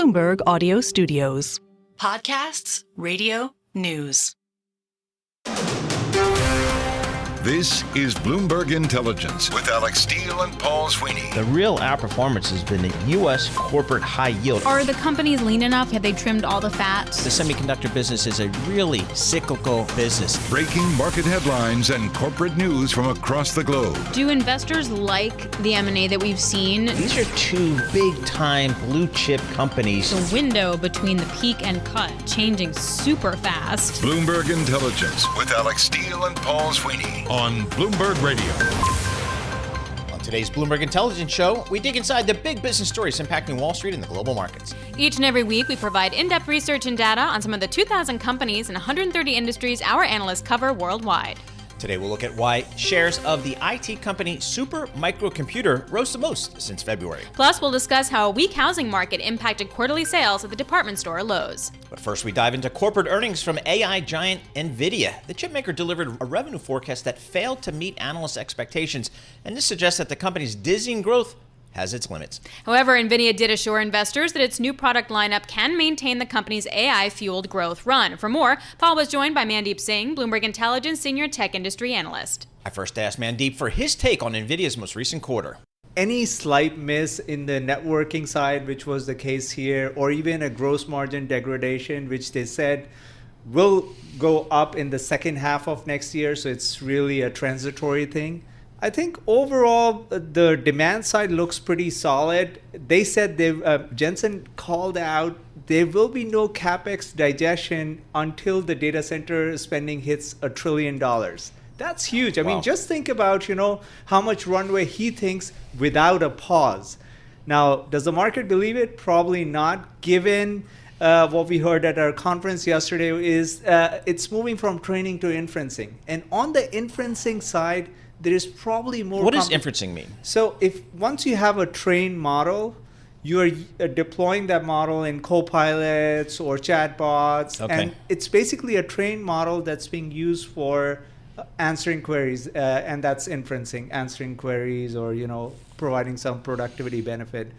Bloomberg Audio Studios. Podcasts, radio, news. This is Bloomberg Intelligence with Alex Steele and Paul Sweeney. The real outperformance has been the U.S. corporate high yield. Are the companies lean enough? Have they trimmed all the fat? The semiconductor business is a really cyclical business. Breaking market headlines and corporate news from across the globe. Do investors like the M&A that we've seen? These are two big-time blue-chip companies. The window between the peak and cut changing super fast. Bloomberg Intelligence with Alex Steele and Paul Sweeney on Bloomberg Radio. On today's Bloomberg Intelligence show, we dig inside the big business stories impacting Wall Street and the global markets. Each and every week, we provide in-depth research and data on some of the 2,000 companies and 130 industries our analysts cover worldwide. Today, we'll look at why shares of the IT company Super Microcomputer rose the most since February. Plus, we'll discuss how a weak housing market impacted quarterly sales at the department store Lowe's. But first, we dive into corporate earnings from AI giant Nvidia. The chipmaker delivered a revenue forecast that failed to meet analysts' expectations, and this suggests that the company's dizzying growth has its limits. However, Nvidia did assure investors that its new product lineup can maintain the company's AI-fueled growth run. For more, Paul was joined by Mandeep Singh, Bloomberg Intelligence Senior Tech Industry Analyst. I first asked Mandeep for his take on Nvidia's most recent quarter. Any slight miss in the networking side, which was the case here, or even a gross margin degradation, which they said will go up in the second half of next year, so it's really a transitory thing. I think overall, the demand side looks pretty solid. They said Jensen called out there will be no capex digestion until the data center spending hits $1 trillion. That's huge. I mean, just think about, how much runway he thinks without a pause. Now, does the market believe it? Probably not, given what we heard at our conference yesterday is it's moving from training to inferencing. And on the inferencing side, there is probably more. What does inferencing mean? So if once you have a trained model, you are deploying that model in co-pilots or chatbots. Okay. And it's basically a trained model that's being used for answering queries. And that's inferencing, answering queries or, providing some productivity benefit.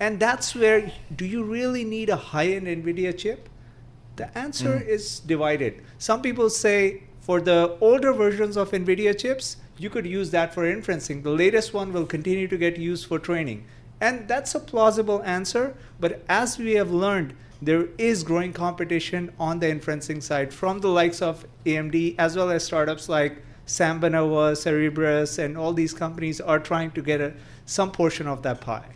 And that's where, do you really need a high-end NVIDIA chip? The answer is divided. Some people say for the older versions of NVIDIA chips, you could use that for inferencing. The latest one will continue to get used for training. And that's a plausible answer. But as we have learned, there is growing competition on the inferencing side from the likes of AMD, as well as startups like Sambanova, Cerebras, and all these companies are trying to get some portion of that pie.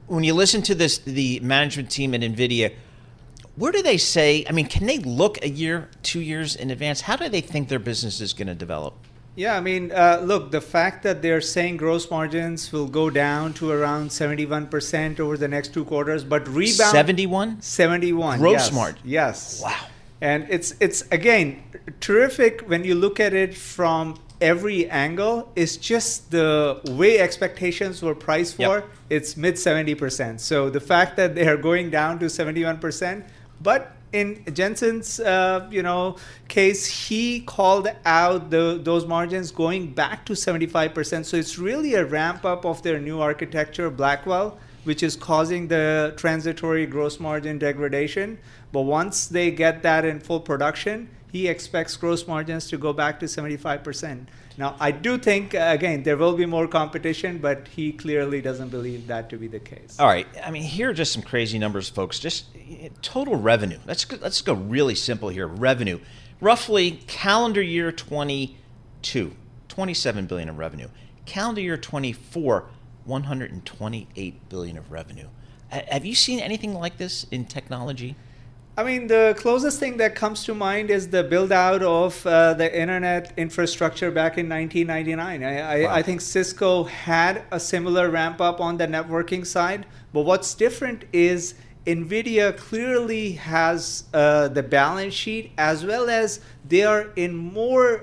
When you listen to the management team at NVIDIA, where do they say, can they look a year, 2 years in advance? How do they think their business is going to develop? Yeah, look, the fact that they're saying gross margins will go down to around 71% over the next 2 quarters, but rebound. 71? 71. Gross margin. Yes. Wow. And it's again, terrific when you look at it from every angle. It's just the way expectations were priced for, it's mid 70%. So the fact that they are going down to 71%, but in Jensen's, case, he called out those margins going back to 75%. So it's really a ramp up of their new architecture, Blackwell, which is causing the transitory gross margin degradation. But once they get that in full production, he expects gross margins to go back to 75%. Now, I do think, again, there will be more competition, but he clearly doesn't believe that to be the case. All right. Here are just some crazy numbers, folks. Just total revenue. Let's go really simple here. Revenue. Roughly calendar year 22, $27 billion of revenue. Calendar year 24, $128 billion of revenue. Have you seen anything like this in technology? The closest thing that comes to mind is the build out of the internet infrastructure back in 1999. I think Cisco had a similar ramp up on the networking side. But what's different is NVIDIA clearly has the balance sheet, as well as they are in more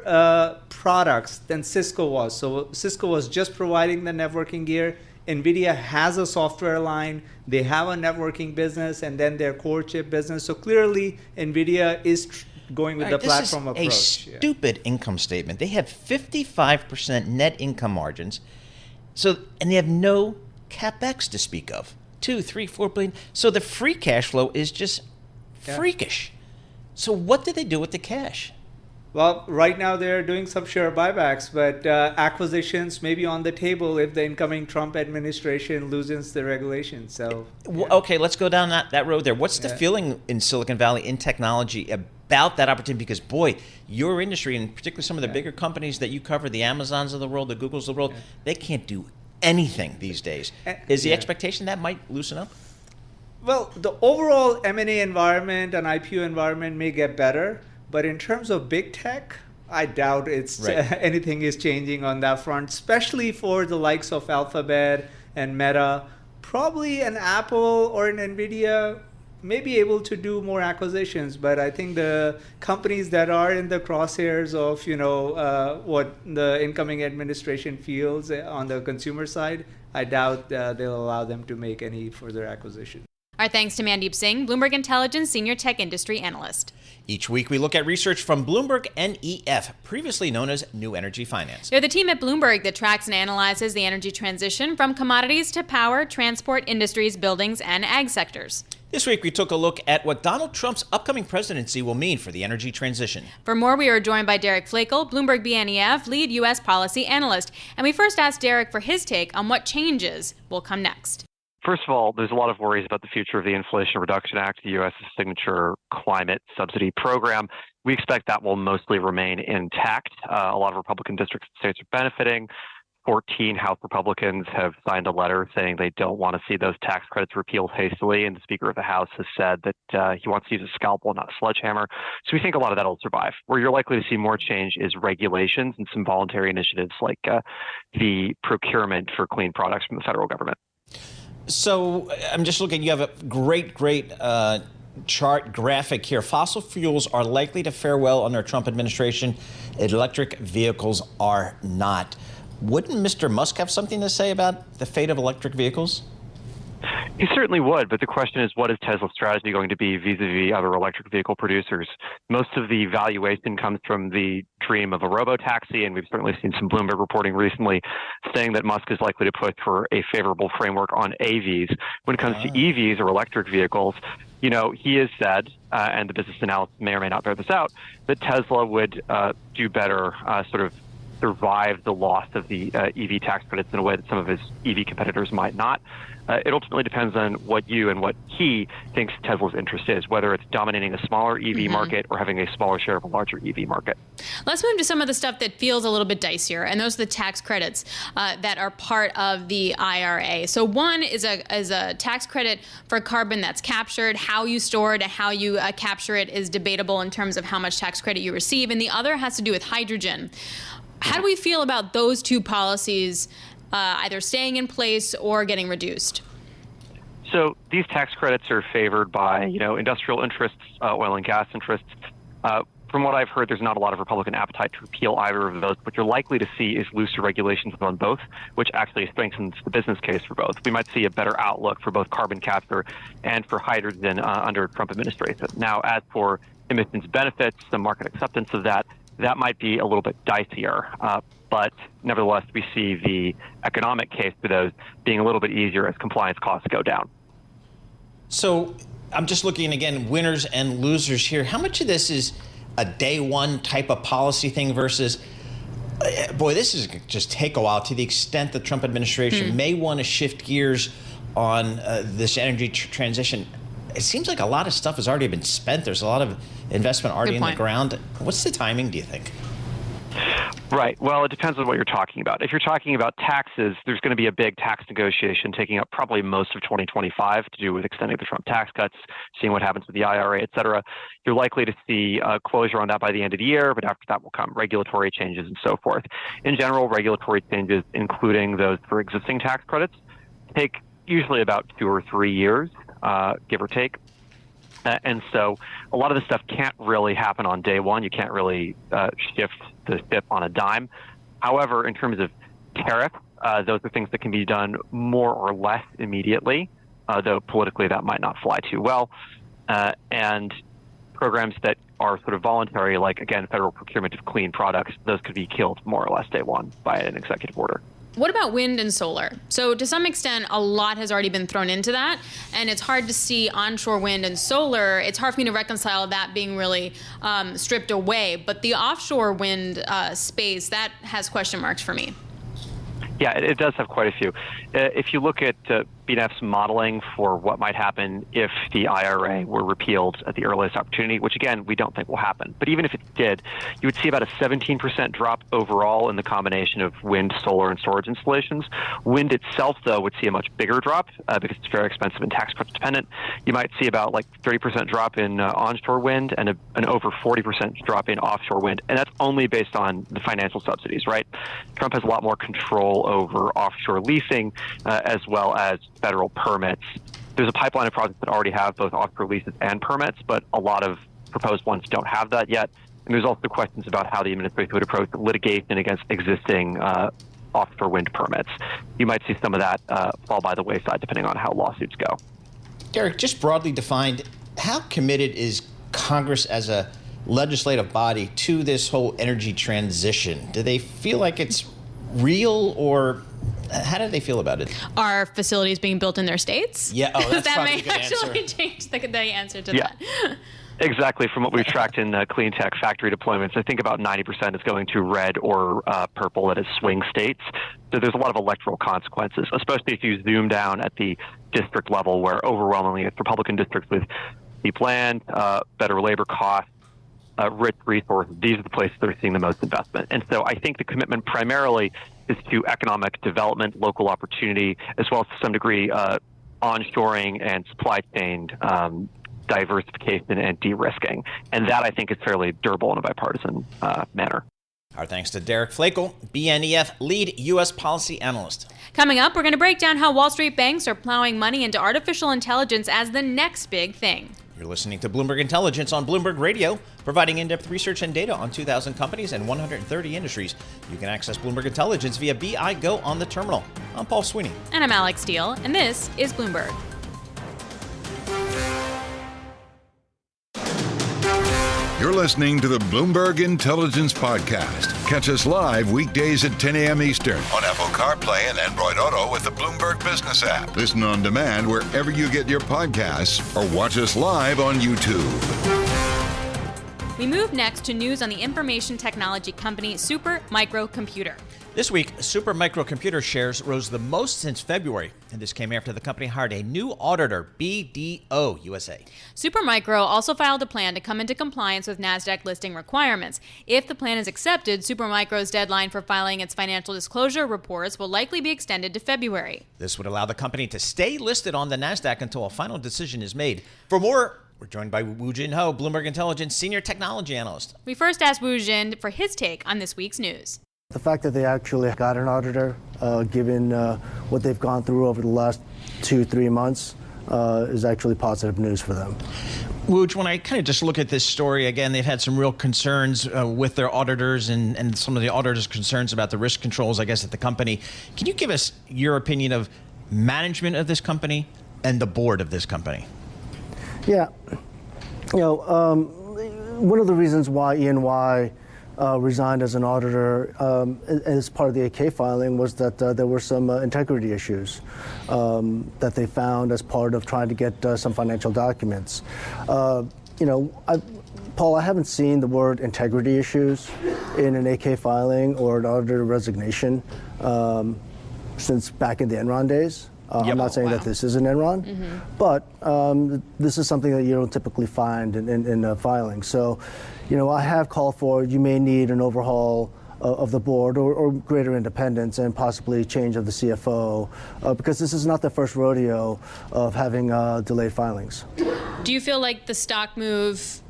products than Cisco was. So Cisco was just providing the networking gear. NVIDIA has a software line, they have a networking business, and then their core chip business. So clearly, NVIDIA is going with the platform approach. This is a stupid income statement. They have 55% net income margins, and they have no CapEx to speak of. 2, 3, 4 billion. So the free cash flow is just freakish. So what did they do with the cash? Well, right now they're doing some share buybacks, but acquisitions may be on the table if the incoming Trump administration loosens the regulations. So, okay, let's go down that road there. What's the feeling in Silicon Valley in technology about that opportunity? Because boy, your industry, and particularly some of the bigger companies that you cover, the Amazons of the world, the Googles of the world, they can't do anything these days. Is the expectation that might loosen up? Well, the overall M&A environment and IPO environment may get better. But in terms of big tech, I doubt anything is changing on that front, especially for the likes of Alphabet and Meta. Probably an Apple or an Nvidia may be able to do more acquisitions, but I think the companies that are in the crosshairs of what the incoming administration feels on the consumer side, I doubt they'll allow them to make any further acquisitions. Our thanks to Mandeep Singh, Bloomberg Intelligence Senior Tech Industry Analyst. Each week, we look at research from Bloomberg NEF, previously known as New Energy Finance. They're the team at Bloomberg that tracks and analyzes the energy transition from commodities to power, transport, industries, buildings, and ag sectors. This week, we took a look at what Donald Trump's upcoming presidency will mean for the energy transition. For more, we are joined by Derrick Flakoll, Bloomberg BNEF lead U.S. policy analyst. And we first asked Derrick for his take on what changes will come next. First of all, there's a lot of worries about the future of the Inflation Reduction Act, the U.S.'s signature climate subsidy program. We expect that will mostly remain intact. A lot of Republican districts and states are benefiting. 14 House Republicans have signed a letter saying they don't want to see those tax credits repealed hastily, and the Speaker of the House has said that he wants to use a scalpel, not a sledgehammer. So we think a lot of that will survive. Where you're likely to see more change is regulations and some voluntary initiatives like the procurement for clean products from the federal government. So I'm just looking, you have a great chart graphic here. Fossil fuels are likely to fare well under a Trump administration. Electric vehicles are not. Wouldn't Mr. Musk have something to say about the fate of electric vehicles? He certainly would, but the question is, what is Tesla's strategy going to be vis-a-vis other electric vehicle producers? Most of the valuation comes from the dream of a robo-taxi, and we've certainly seen some Bloomberg reporting recently saying that Musk is likely to push for a favorable framework on AVs. When it comes to EVs or electric vehicles, he has said, and the business analysts may or may not bear this out, that Tesla would do better, sort of survive the loss of the EV tax credits in a way that some of his EV competitors might not. It ultimately depends on what you and what he thinks Tesla's interest is, whether it's dominating a smaller EV market or having a smaller share of a larger EV market. Let's move to some of the stuff that feels a little bit dicier, and those are the tax credits that are part of the IRA. So one is a tax credit for carbon that's captured. How you store it and how you capture it is debatable in terms of how much tax credit you receive, and the other has to do with hydrogen. How do we feel about those two policies either staying in place or getting reduced? So these tax credits are favored by, industrial interests, oil and gas interests. From what I've heard, there's not a lot of Republican appetite to repeal either of those. What you're likely to see is looser regulations on both, which actually strengthens the business case for both. We might see a better outlook for both carbon capture and for hydrogen under Trump administration. Now, as for emissions benefits, the market acceptance of that might be a little bit dicier. But nevertheless, we see the economic case for those being a little bit easier as compliance costs go down. So I'm just looking again, winners and losers here. How much of this is a day one type of policy thing versus, this is just take a while, to the extent the Trump administration may want to shift gears on this energy transition. It seems like a lot of stuff has already been spent. There's a lot of investment already in the ground. What's the timing, do you think? Right. Well, it depends on what you're talking about. If you're talking about taxes, there's going to be a big tax negotiation taking up probably most of 2025 to do with extending the Trump tax cuts, seeing what happens with the IRA, et cetera. You're likely to see closure on that by the end of the year, but after that will come regulatory changes and so forth. In general, regulatory changes, including those for existing tax credits, take usually about 2 or 3 years, give or take. And so a lot of this stuff can't really happen on day one. You can't really shift the ship on a dime. However, in terms of tariffs, those are things that can be done more or less immediately, though politically that might not fly too well. And programs that are sort of voluntary, like, again, federal procurement of clean products, those could be killed more or less day one by an executive order. What about wind and solar? So to some extent, a lot has already been thrown into that, and it's hard to see onshore wind and solar. It's hard for me to reconcile that being really stripped away. But the offshore wind space, that has question marks for me. Yeah, it does have quite a few. If you look at BNEF's modeling for what might happen if the IRA were repealed at the earliest opportunity, which again, we don't think will happen. But even if it did, you would see about a 17% drop overall in the combination of wind, solar, and storage installations. Wind itself, though, would see a much bigger drop because it's very expensive and tax credit dependent. You might see about like 30% drop in onshore wind and an over 40% drop in offshore wind. And that's only based on the financial subsidies, right? Trump has a lot more control over offshore leasing as well as federal permits. There's a pipeline of projects that already have both offshore leases and permits, but a lot of proposed ones don't have that yet. And there's also questions about how the administration would approach litigation against existing offshore wind permits. You might see some of that fall by the wayside depending on how lawsuits go. Derrick, just broadly defined, how committed is Congress as a legislative body to this whole energy transition? Do they feel like it's real, or how do they feel about it? Are facilities being built in their states? Yeah, that's that probably may a good actually answer. change the answer to that. Exactly. From what we've tracked in clean tech factory deployments, I think about 90% is going to red or purple, that is swing states. So there's a lot of electoral consequences, especially if you zoom down at the district level, where overwhelmingly it's Republican districts with cheap land, better labor costs, rich resources. These are the places that are seeing the most investment. And so I think the commitment primarily is to economic development, local opportunity, as well as to some degree onshoring and supply chain diversification and de-risking. And that I think is fairly durable in a bipartisan manner. Our thanks to Derrick Flakoll, BNEF lead U.S. policy analyst. Coming up, we're going to break down how Wall Street banks are plowing money into artificial intelligence as the next big thing. You're listening to Bloomberg Intelligence on Bloomberg Radio, providing in-depth research and data on 2,000 companies and 130 industries. You can access Bloomberg Intelligence via BI Go on the terminal. I'm Paul Sweeney. And I'm Alex Steele, and this is Bloomberg. You're listening to the Bloomberg Intelligence Podcast. Catch us live weekdays at 10 a.m. Eastern on Apple CarPlay and Android Auto with the Bloomberg Business app. Listen on demand wherever you get your podcasts or watch us live on YouTube. We move next to news on the information technology company Super Micro Computer. This week, Super Micro Computer shares rose the most since February, and this came after the company hired a new auditor, BDO USA. Super Micro also filed a plan to come into compliance with NASDAQ listing requirements. If the plan is accepted, Super Micro's deadline for filing its financial disclosure reports will likely be extended to February. This would allow the company to stay listed on the NASDAQ until a final decision is made. For more, we're joined by Jin Ho, Bloomberg Intelligence Senior Technology Analyst. We first asked Jin for his take on this week's news. The fact that they actually got an auditor, given what they've gone through over the last 2-3 months, is actually positive news for them. Wooj, when I kind of just look at this story, again, they've had some real concerns with their auditors and some of the auditors' concerns about the risk controls, I guess, at the company. Can you give us your opinion of management of this company and the board of this company? Yeah. One of the reasons why E&Y resigned as an auditor as part of the 8K filing was that there were some integrity issues that they found as part of trying to get some financial documents. Paul, I haven't seen the word integrity issues in an 8K filing or an auditor resignation since back in the Enron days. I'm not saying that this is an Enron, but this is something that you don't typically find in filing. So, I have called for, you may need an overhaul of the board or greater independence and possibly change of the CFO because this is not the first rodeo of having delayed filings. Do you feel like the stock move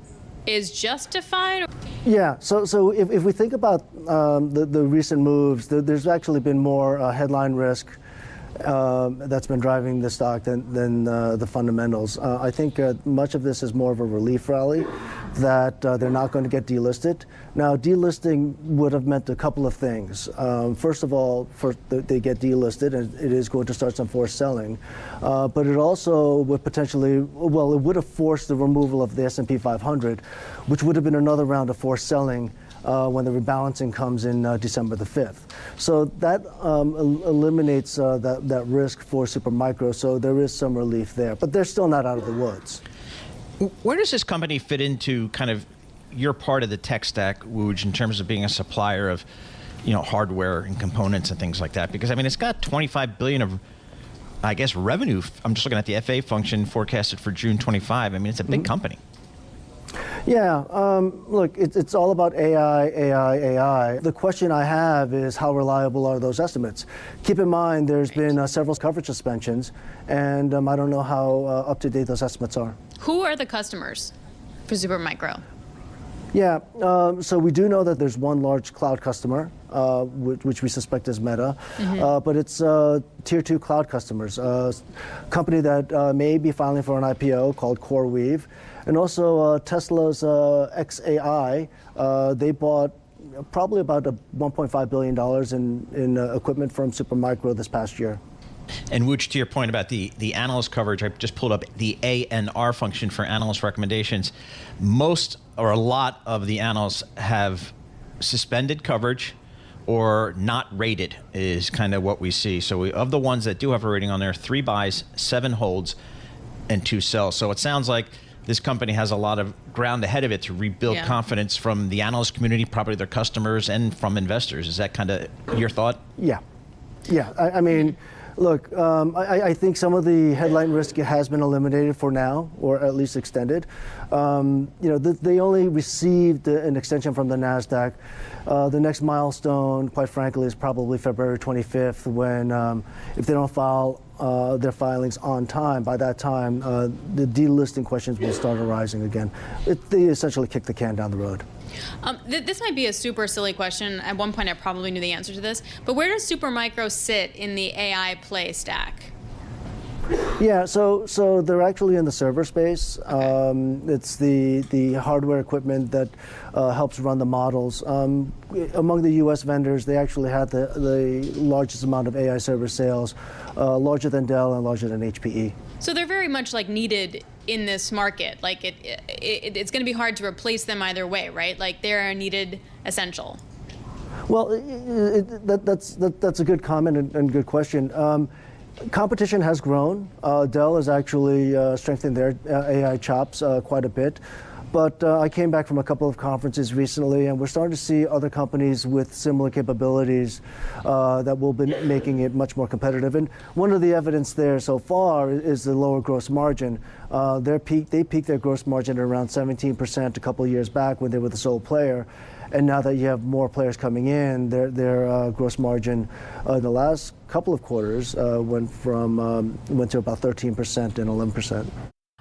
is justified? Yeah, so if we think about the recent moves, there's actually been more headline risk that's been driving the stock than the fundamentals. I think much of this is more of a relief rally that they're not going to get delisted. Now, delisting would have meant a couple of things. First of all, they get delisted, and it is going to start some forced selling. But it also would potentially, it would have forced the removal of the S&P 500, which would have been another round of forced selling when the rebalancing comes in December the 5th. So that eliminates that risk for Supermicro, so there is some relief there. But they're still not out of the woods. Where does this company fit into kind of your part of the tech stack, Wooj, in terms of being a supplier of hardware and components and things like that? Because, I mean, it's got $25 billion of, I guess, revenue. I'm just looking at the FA function forecasted for June 25. I mean, it's a big company. Yeah, look, it's all about AI. The question I have is how reliable are those estimates? Keep in mind, there's been several coverage suspensions, and I don't know how up-to-date those estimates are. Who are the customers for Supermicro? Yeah, so we do know that there's one large cloud customer, which we suspect is Meta, but it's tier 2 cloud customers, a company that may be filing for an IPO called CoreWeave, and also Tesla's XAI. They bought probably about $1.5 billion in equipment from Supermicro this past year. And Wooj, to your point about the analyst coverage, I just pulled up the ANR function for analyst recommendations. Most or a lot of the analysts have suspended coverage or not rated is kind of what we see. So of the ones that do have a rating on there, 3 buys, 7 holds, and 2 sells. So it sounds like this company has a lot of ground ahead of it to rebuild confidence from the analyst community, probably their customers, and from investors. Is that kind of your thought? Yeah. I mean, look, I think some of the headline risk has been eliminated for now, or at least extended. They only received an extension from the NASDAQ. The next milestone, quite frankly, is probably February 25th, when if they don't file their filings on time, by that time, the delisting questions will start arising again. They essentially kick the can down the road. This might be a super silly question. At one point, I probably knew the answer to this. But where does Supermicro sit in the AI play stack? Yeah, so they're actually in the server space. It's the hardware equipment that helps run the models. Among the U.S. vendors, they actually had the largest amount of AI server sales, larger than Dell and larger than HPE. So they're very much like needed in this market. Like it's going to be hard to replace them either way, right? Like they're a needed essential. Well, that's a good comment and good question. Competition has grown. Dell has actually strengthened their AI chops quite a bit. But I came back from a couple of conferences recently, and we're starting to see other companies with similar capabilities that will be making it much more competitive. And one of the evidence there so far is the lower gross margin. They peaked their gross margin at around 17% a couple of years back when they were the sole player. And now that you have more players coming in, their gross margin in the last couple of quarters went to about 13% and 11%.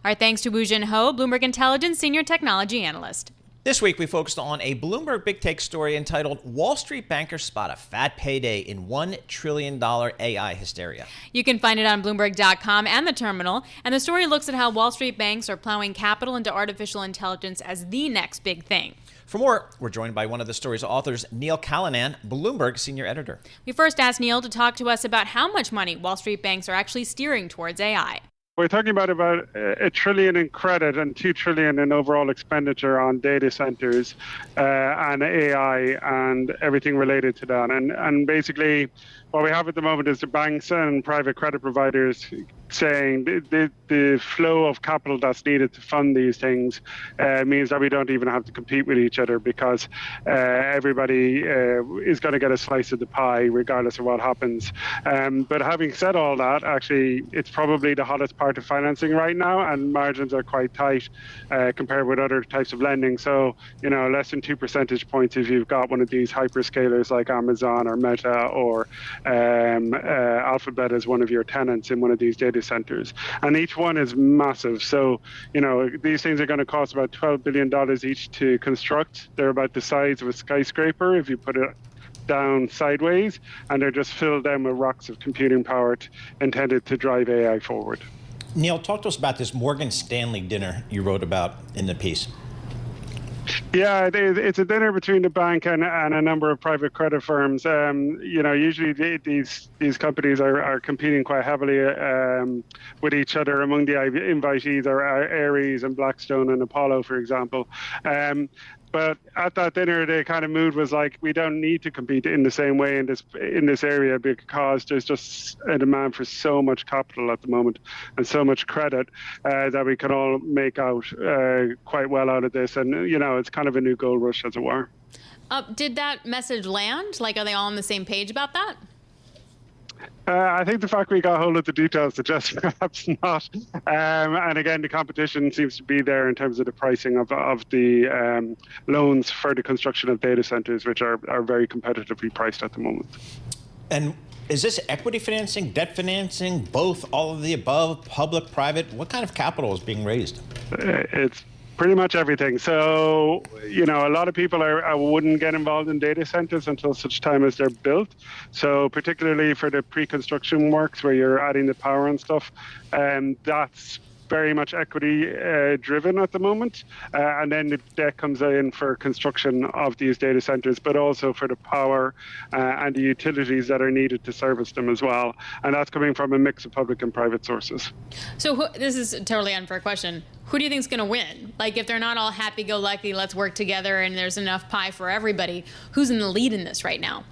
All right, thanks to Jin Ho, Bloomberg Intelligence Senior Technology Analyst. This week, we focused on a Bloomberg Big Take story entitled Wall Street Bankers Spot a Fat Payday in $1 Trillion AI Hysteria. You can find it on Bloomberg.com and the terminal. And the story looks at how Wall Street banks are plowing capital into artificial intelligence as the next big thing. For more, we're joined by one of the story's authors, Neil Callanan, Bloomberg Senior Editor. We first asked Neil to talk to us about how much money Wall Street banks are actually steering towards AI. We're talking about $1 trillion in credit and $2 trillion in overall expenditure on data centers and AI and everything related to that. And basically, what we have at the moment is the banks and private credit providers saying the flow of capital that's needed to fund these things means that we don't even have to compete with each other because everybody is going to get a slice of the pie regardless of what happens. But having said all that, actually, it's probably the hottest part of financing right now, and margins are quite tight compared with other types of lending. So, less than 2 percentage points if you've got one of these hyperscalers like Amazon or Meta or Alphabet as one of your tenants in one of these data centers. And each one is massive. So, these things are going to cost about $12 billion each to construct. They're about the size of a skyscraper if you put it down sideways, and they're just filled down with rocks of computing power intended to drive AI forward. Neil, talk to us about this Morgan Stanley dinner you wrote about in the piece. Yeah, it's a dinner between the bank and a number of private credit firms. Usually these companies are competing quite heavily with each other. Among the invitees are Ares and Blackstone and Apollo, for example. But at that dinner, the kind of mood was like, we don't need to compete in the same way in this area, because there's just a demand for so much capital at the moment and so much credit that we can all make out quite well out of this. And, it's kind of a new gold rush, as it were. Did that message land? Like, are they all on the same page about that? I think the fact we got hold of the details suggests perhaps not. And again, the competition seems to be there in terms of the pricing of the loans for the construction of data centers, which are very competitively priced at the moment. And is this equity financing, debt financing, both, all of the above, public, private? What kind of capital is being raised? It's pretty much everything. So, a lot of people wouldn't get involved in data centers until such time as they're built. So particularly for the pre-construction works where you're adding the power and stuff, that's very much equity driven at the moment. And then the debt comes in for construction of these data centers, but also for the power and the utilities that are needed to service them as well. And that's coming from a mix of public and private sources. So this is a totally unfair question. Who do you think is going to win? Like, if they're not all happy-go-lucky, let's work together and there's enough pie for everybody, who's in the lead in this right now?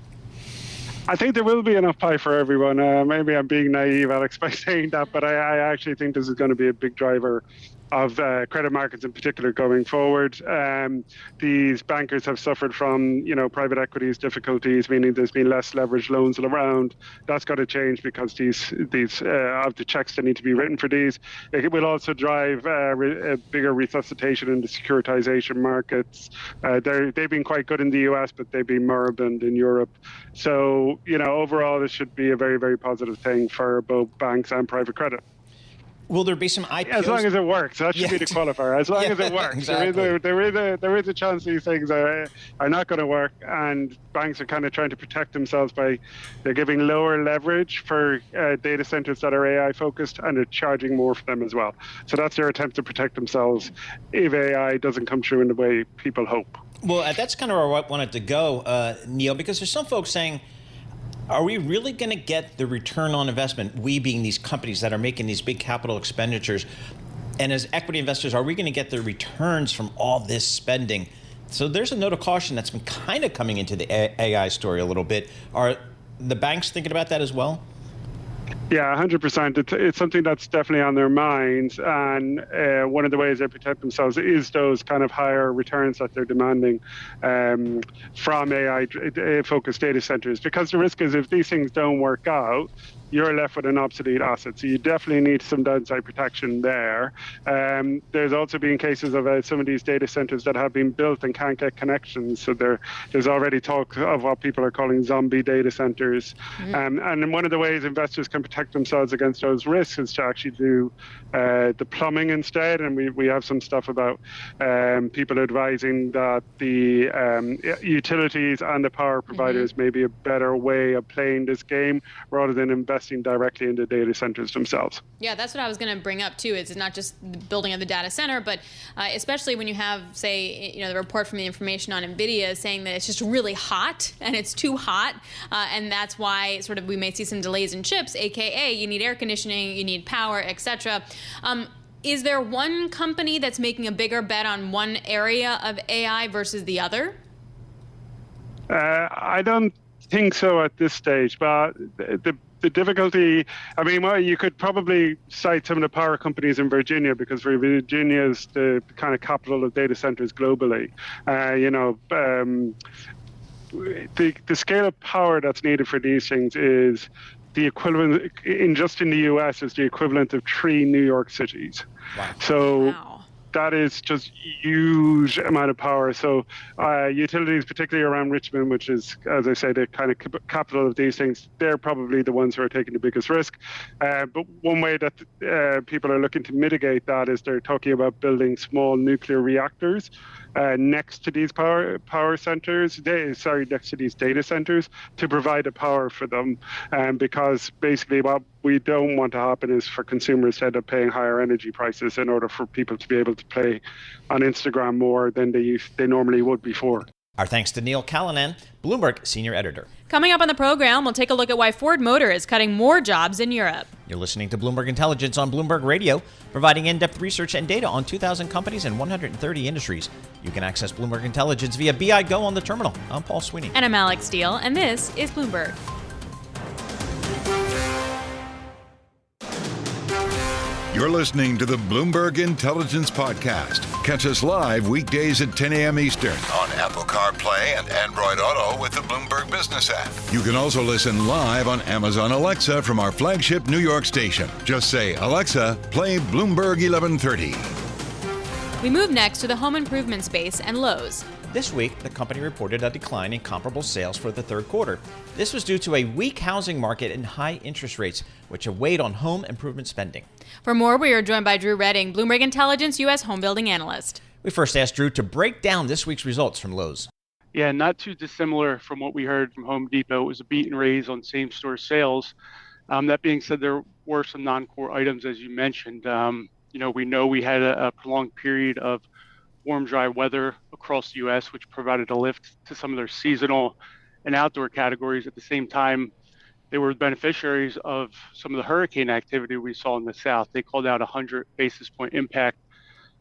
I think there will be enough pie for everyone. Maybe I'm being naive, Alex, by saying that, but I actually think this is going to be a big driver of credit markets in particular going forward. These bankers have suffered from, private equities difficulties, meaning there's been less leveraged loans around. That's got to change because these of the checks that need to be written for these. It will also drive a bigger resuscitation in the securitization markets. They've been quite good in the US, but they've been moribund in Europe. So, overall, this should be a very, very positive thing for both banks and private credit. Will there be some IPOs? As long as it works. That should be the qualifier. As long as it works. Exactly. There is a chance these things are not going to work, and banks are kind of trying to protect themselves they're giving lower leverage for data centers that are AI focused, and they're charging more for them as well. So that's their attempt to protect themselves if AI doesn't come through in the way people hope. Well, that's kind of where I wanted to go, Neil, because there's some folks saying, are we really going to get the return on investment, we being these companies that are making these big capital expenditures? And as equity investors, are we going to get the returns from all this spending? So there's a note of caution that's been kind of coming into the AI story a little bit. Are the banks thinking about that as well? Yeah, 100%. It's something that's definitely on their minds. And one of the ways they protect themselves is those kind of higher returns that they're demanding from AI-focused data centers. Because the risk is if these things don't work out, you're left with an obsolete asset. So you definitely need some downside protection there. There's also been cases of some of these data centers that have been built and can't get connections. So there's already talk of what people are calling zombie data centers. And one of the ways investors can protect themselves against those risks is to actually do the plumbing instead. And we have some stuff about people advising that the utilities and the power providers may be a better way of playing this game rather than investing directly into data centers themselves. Yeah, that's what I was going to bring up too. It's not just the building of the data center, but especially when you have, say, the report from the information on Nvidia saying that it's just really hot and it's too hot, and that's why sort of we may see some delays in chips, aka you need air conditioning, you need power, etc. Is there one company that's making a bigger bet on one area of AI versus the other? I don't think so at this stage, but the difficulty, you could probably cite some of the power companies in Virginia, because Virginia is the kind of capital of data centers globally. The scale of power that's needed for these things is the equivalent, in the US, is the equivalent of 3 New York cities. Wow. So that is just huge amount of power. So utilities, particularly around Richmond, which is, as I say, the kind of capital of these things, they're probably the ones who are taking the biggest risk. But one way that people are looking to mitigate that is they're talking about building small nuclear reactors next to these power centers, next to these data centers, to provide the power for them. Because basically what we don't want to happen is for consumers to end up paying higher energy prices in order for people to be able to play on Instagram more than they normally would before. Our thanks to Neil Callanan, Bloomberg Senior Editor. Coming up on the program, we'll take a look at why Ford Motor is cutting more jobs in Europe. You're listening to Bloomberg Intelligence on Bloomberg Radio, providing in-depth research and data on 2,000 companies and 130 industries. You can access Bloomberg Intelligence via BI Go on the terminal. I'm Paul Sweeney. And I'm Alex Steele, and this is Bloomberg. You're listening to the Bloomberg Intelligence Podcast. Catch us live weekdays at 10 a.m. Eastern on Apple CarPlay and Android Auto with the Bloomberg Business app. You can also listen live on Amazon Alexa from our flagship New York station. Just say, Alexa, play Bloomberg 1130. We move next to the home improvement space and Lowe's. This week, the company reported a decline in comparable sales for the third quarter. This was due to a weak housing market and high interest rates, which have weighed on home improvement spending. For more, we are joined by Drew Redding, Bloomberg Intelligence U.S. Homebuilding Analyst. We first asked Drew to break down this week's results from Lowe's. Yeah, not too dissimilar from what we heard from Home Depot. It was a beat and raise on same-store sales. That being said, there were some non-core items, as you mentioned. We know we had a prolonged period of warm, dry weather across the U.S., which provided a lift to some of their seasonal and outdoor categories. At the same time, they were beneficiaries of some of the hurricane activity we saw in the South. They called out 100 basis point impact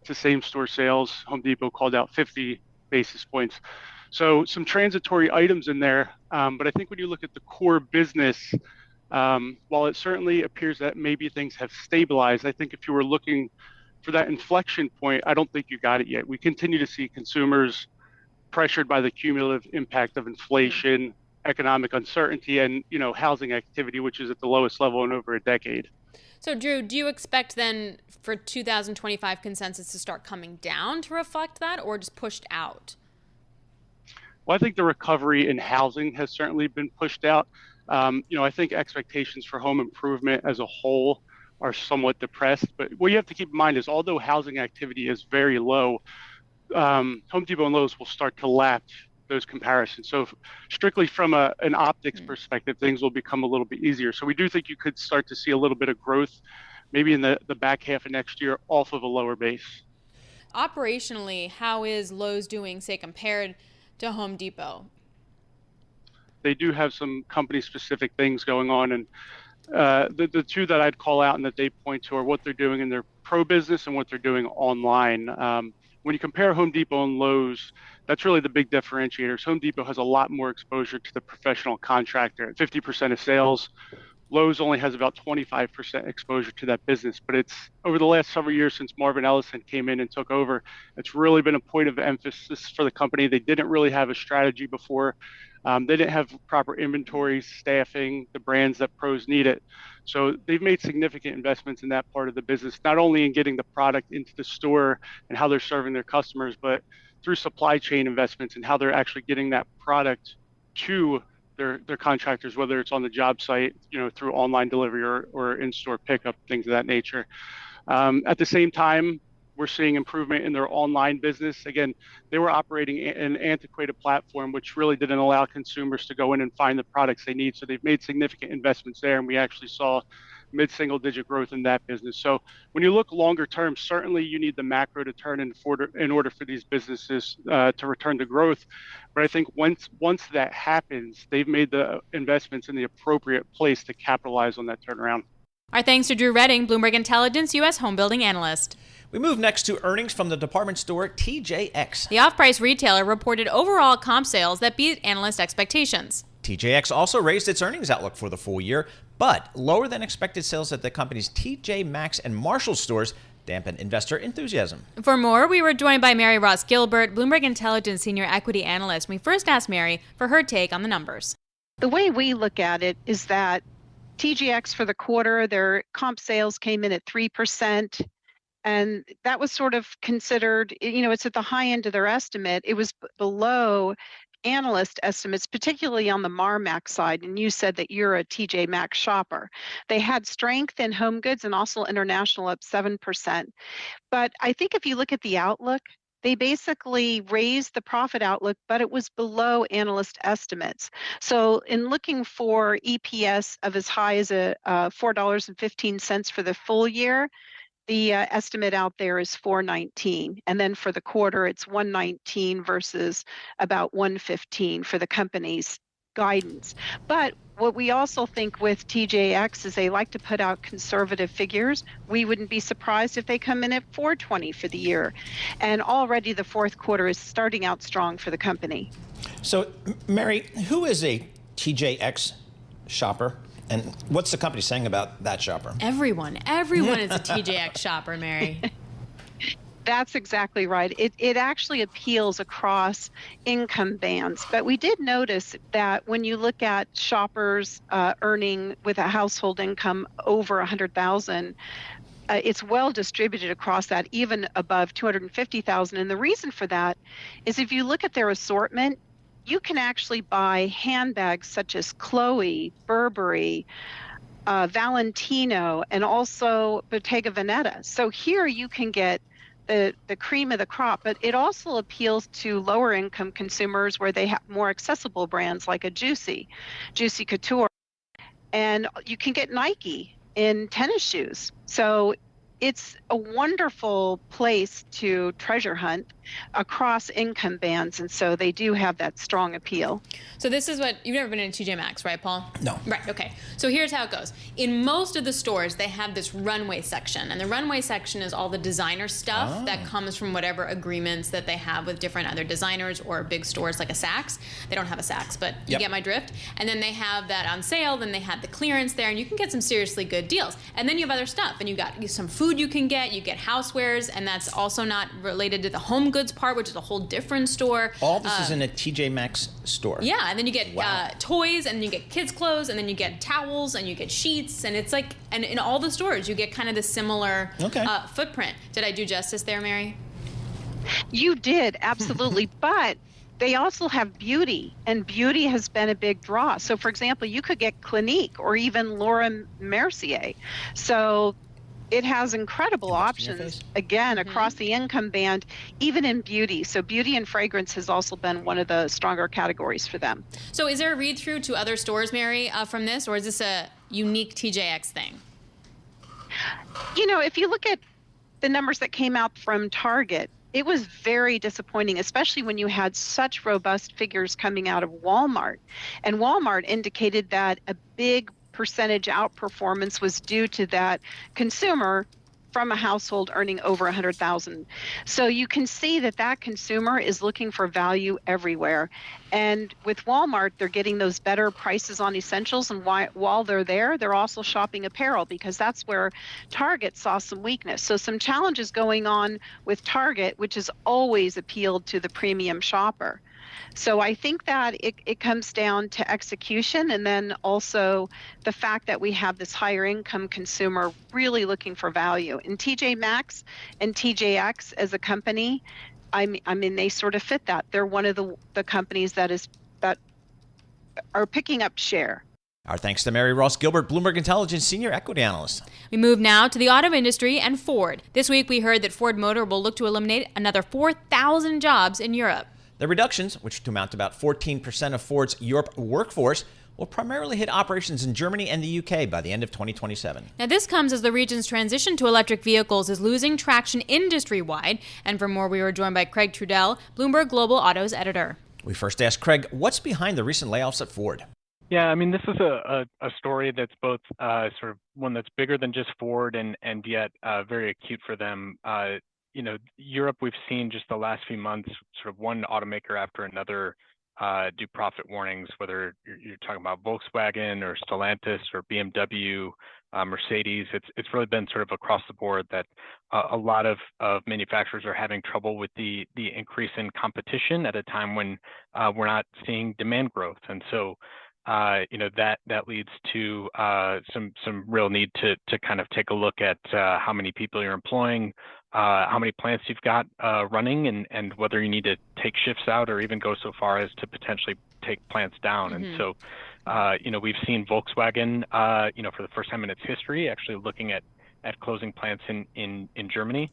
to same-store sales. Home Depot called out 50 basis points. So some transitory items in there. But I think when you look at the core business, while it certainly appears that maybe things have stabilized, I think if you were looking for that inflection point, I don't think you got it yet. We continue to see consumers pressured by the cumulative impact of inflation, economic uncertainty, and housing activity, which is at the lowest level in over a decade. So, Drew, do you expect then for 2025 consensus to start coming down to reflect that, or just pushed out? Well, I think the recovery in housing has certainly been pushed out. I think expectations for home improvement as a whole are somewhat depressed. But what you have to keep in mind is although housing activity is very low, Home Depot and Lowe's will start to lap those comparisons. So strictly from an optics perspective, things will become a little bit easier. So we do think you could start to see a little bit of growth maybe in the back half of next year off of a lower base. Operationally, how is Lowe's doing, say, compared to Home Depot? They do have some company-specific things going on, and the two that I'd call out and that they point to are what they're doing in their pro business and what they're doing online. When you compare Home Depot and Lowe's, that's really the big differentiators. Home Depot has a lot more exposure to the professional contractor at 50% of sales. Lowe's only has about 25% exposure to that business, but it's over the last several years since Marvin Ellison came in and took over, it's really been a point of emphasis for the company. They didn't really have a strategy before. They didn't have proper inventory, staffing, the brands that pros needed. So they've made significant investments in that part of the business, not only in getting the product into the store and how they're serving their customers, but through supply chain investments and how they're actually getting that product to their contractors, whether it's on the job site, through online delivery or in-store pickup, things of that nature. At the same time, we're seeing improvement in their online business. Again, they were operating an antiquated platform, which really didn't allow consumers to go in and find the products they need. So they've made significant investments there, and we actually saw mid-single digit growth in that business. So when you look longer term, certainly you need the macro to turn in order for these businesses to return to growth. But I think once that happens, they've made the investments in the appropriate place to capitalize on that turnaround. Our thanks to Drew Redding, Bloomberg Intelligence U.S. Homebuilding Analyst. We move next to earnings from the department store TJX. The off-price retailer reported overall comp sales that beat analyst expectations. TJX also raised its earnings outlook for the full year, but lower than expected sales at the company's TJ Maxx and Marshalls stores dampened investor enthusiasm. For more, we were joined by Mary Ross Gilbert, Bloomberg Intelligence Senior Equity Analyst. We first asked Mary for her take on the numbers. The way we look at it is that TJX for the quarter, their comp sales came in at 3%. And that was sort of considered, it's at the high end of their estimate. It was below analyst estimates, particularly on the Marmax side. And you said that you're a TJ Maxx shopper. They had strength in home goods and also international up 7%. But I think if you look at the outlook, they basically raised the profit outlook, but it was below analyst estimates. So in looking for EPS of as high as $4.15 for the full year, The estimate out there is 419, and then for the quarter, it's 119 versus about 115 for the company's guidance. But what we also think with TJX is they like to put out conservative figures. We wouldn't be surprised if they come in at 420 for the year. And already the fourth quarter is starting out strong for the company. So, Mary, who is a TJX shopper? And what's the company saying about that shopper? Everyone is a TJX shopper, Mary. That's exactly right. It actually appeals across income bands. But we did notice that when you look at shoppers earning with a household income over 100,000, it's well distributed across that, even above 250,000. And the reason for that is if you look at their assortment, you can actually buy handbags such as Chloe, Burberry, Valentino, and also Bottega Veneta. So here you can get the cream of the crop, but it also appeals to lower income consumers where they have more accessible brands like a Juicy Couture. And you can get Nike in tennis shoes. So it's a wonderful place to treasure hunt across income bands, and so they do have that strong appeal. So this is what, you've never been in TJ Maxx, right, Paul? No. Right, okay. So here's how it goes. In most of the stores, they have this runway section, and the runway section is all the designer stuff that comes from whatever agreements that they have with different other designers or big stores like a Saks. They don't have a Saks, but you get my drift. And then they have that on sale, then they have the clearance there, and you can get some seriously good deals. And then you have other stuff, and you got some food you get, housewares, and that's also not related to the home goods part, which is a whole different store. All this is in a TJ Maxx store. Yeah, and then you get toys, and then you get kids' clothes, and then you get towels, and you get sheets, and it's like, and in all the stores, you get kind of the similar footprint. Did I do justice there, Mary? You did, absolutely. But they also have beauty, and beauty has been a big draw. So, for example, you could get Clinique or even Laura Mercier. So it has incredible options, again, across the income band, even in beauty. So beauty and fragrance has also been one of the stronger categories for them. So is there a read-through to other stores, Mary, from this, or is this a unique TJX thing? You know, if you look at the numbers that came out from Target, it was very disappointing, especially when you had such robust figures coming out of Walmart. And Walmart indicated that a big percentage outperformance was due to that consumer from a household earning over 100,000. So you can see that that consumer is looking for value everywhere. And with Walmart, they're getting those better prices on essentials. And while they're there, they're also shopping apparel because that's where Target saw some weakness. So some challenges going on with Target, which has always appealed to the premium shopper. So I think that it comes down to execution, and then also the fact that we have this higher income consumer really looking for value. In TJ Maxx and TJX as a company, I mean they sort of fit that. They're one of the companies that are picking up share. Our thanks to Mary Ross Gilbert, Bloomberg Intelligence Senior Equity Analyst. We move now to the auto industry and Ford. This week we heard that Ford Motor will look to eliminate another 4,000 jobs in Europe. The reductions, which to amount to about 14% of Ford's Europe workforce, will primarily hit operations in Germany and the UK by the end of 2027. Now, this comes as the region's transition to electric vehicles is losing traction industry-wide. And for more, we were joined by Craig Trudell, Bloomberg Global Autos Editor. We first asked Craig, what's behind the recent layoffs at Ford? Yeah, I mean, this is a story that's both sort of one that's bigger than just Ford and yet very acute for them. You know, Europe, we've seen just the last few months, sort of one automaker after another do profit warnings, whether you're talking about Volkswagen or Stellantis or BMW, Mercedes. It's really been sort of across the board that a lot of manufacturers are having trouble with the increase in competition at a time when we're not seeing demand growth. And so, you know, that leads to some real need to kind of take a look at how many people you're employing, how many plants you've got running, and whether you need to take shifts out or even go so far as to potentially take plants down. And so, you know, we've seen Volkswagen, you know, for the first time in its history, actually looking at closing plants in Germany.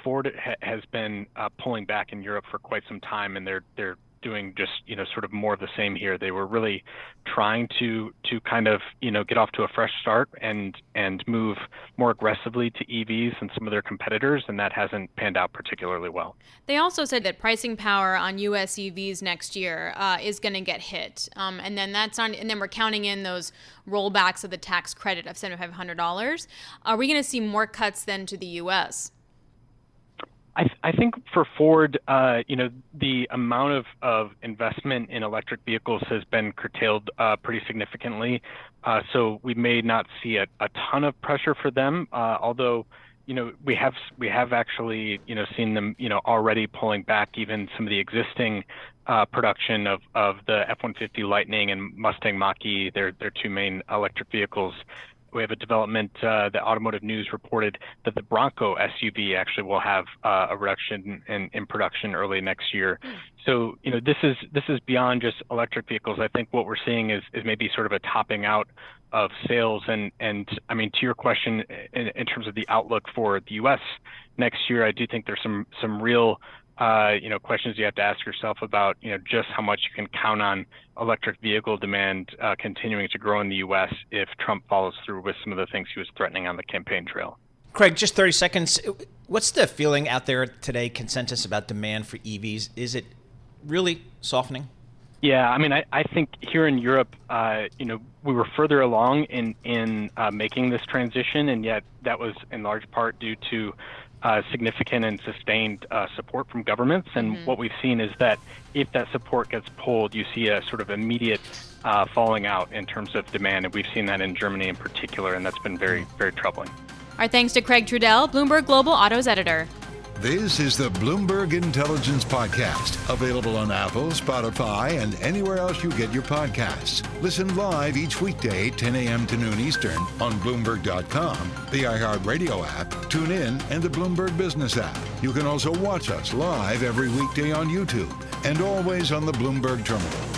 Ford has been pulling back in Europe for quite some time, and they're doing just sort of more of the same here. They were really trying to kind of get off to a fresh start and move more aggressively to EVs than some of their competitors, and that hasn't panned out particularly well. They also said that pricing power on U.S. EVs next year is going to get hit, and then we're counting in those rollbacks of the tax credit of $7,500. Are we going to see more cuts then to the U.S.? I think for Ford, the amount of investment in electric vehicles has been curtailed pretty significantly. So we may not see a ton of pressure for them, although we have actually seen them already pulling back even some of the existing production of the F-150 Lightning and Mustang Mach-E, their two main electric vehicles. We have a development, the Automotive News reported that the Bronco SUV actually will have a reduction in production early next year. So, this is beyond just electric vehicles. I think what we're seeing is maybe sort of a topping out of sales. And I mean, to your question, in terms of the outlook for the U.S. next year, I do think there's some real questions you have to ask yourself about, just how much you can count on electric vehicle demand continuing to grow in the U.S. if Trump follows through with some of the things he was threatening on the campaign trail. Craig, just 30 seconds. What's the feeling out there today, consensus about demand for EVs? Is it really softening? Yeah, I mean, I think here in Europe, we were further along in making this transition, and yet that was in large part due to significant and sustained support from governments. And what we've seen is that if that support gets pulled, you see a sort of immediate falling out in terms of demand. And we've seen that in Germany in particular, and that's been very, very troubling. Our thanks to Craig Trudell, Bloomberg Global Autos Editor. This is the Bloomberg Intelligence Podcast, available on Apple, Spotify, and anywhere else you get your podcasts. Listen live each weekday, 10 a.m. to noon Eastern on Bloomberg.com, the iHeartRadio app, TuneIn, and the Bloomberg Business app. You can also watch us live every weekday on YouTube and always on the Bloomberg Terminal.